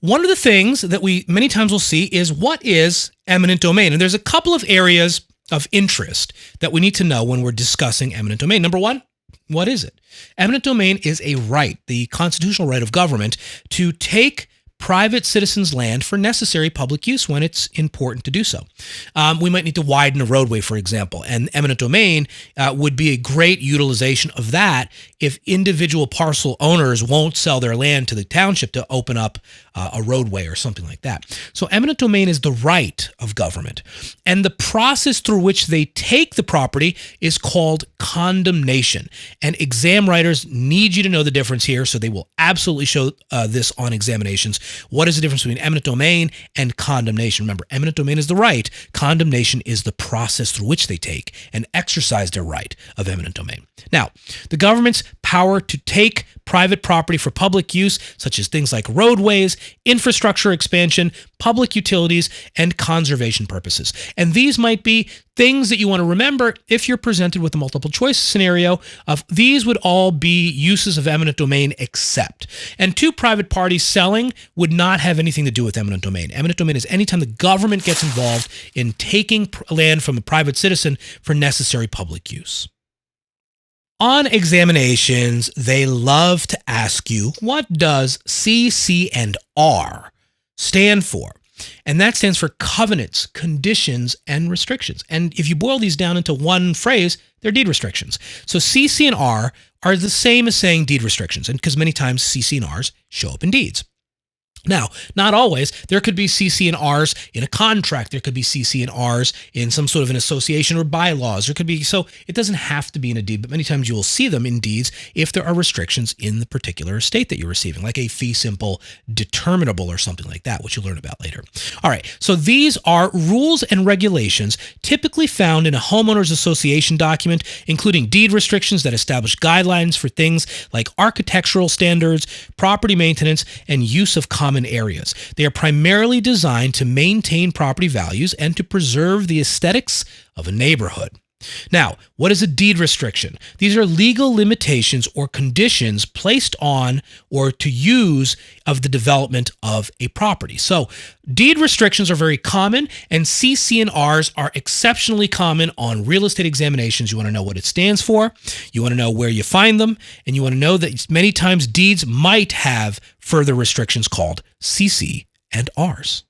One of the things that we many times will see is what is eminent domain? And there's a couple of areas of interest that we need to know when we're discussing eminent domain. Number one, what is it? Eminent domain is a right, the constitutional right of government, to take private citizens' land for necessary public use when it's important to do so. We might need to widen a roadway, for example, and eminent domain would be a great utilization of that if individual parcel owners won't sell their land to the township to open up a roadway or something like that. So eminent domain is the right of government, and the process through which they take the property is called condemnation. And exam writers need you to know the difference here, so they will absolutely show this on examinations. What is the difference between eminent domain and condemnation? Remember, eminent domain is the right. Condemnation is the process through which they take and exercise their right of eminent domain. Now, the government's power to take private property for public use, such as things like roadways, infrastructure expansion, public utilities, and conservation purposes. And these might be things that you want to remember if you're presented with a multiple choice scenario of these would all be uses of eminent domain except. And two private parties selling would not have anything to do with eminent domain. Eminent domain is anytime the government gets involved in taking land from a private citizen for necessary public use. On examinations, they love to ask you, what does CC&R stand for? And that stands for covenants, conditions, and restrictions. And if you boil these down into one phrase, they're deed restrictions. So CC&R are the same as saying deed restrictions, and because many times CC&Rs show up in deeds. Now, not always. There could be CC&Rs in a contract. There could be CC&Rs in some sort of an association or bylaws. There could be, so it doesn't have to be in a deed, but many times you will see them in deeds if there are restrictions in the particular estate that you're receiving, like a fee simple determinable or something like that, which you'll learn about later. All right, so these are rules and regulations typically found in a homeowners association document, including deed restrictions that establish guidelines for things like architectural standards, property maintenance, and use of common areas. They are primarily designed to maintain property values and to preserve the aesthetics of a neighborhood. Now, what is a deed restriction? These are legal limitations or conditions placed on or to use of the development of a property. So deed restrictions are very common, and CC&Rs are exceptionally common on real estate examinations. You want to know what it stands for, you want to know where you find them, and you want to know that many times deeds might have further restrictions called CC&Rs.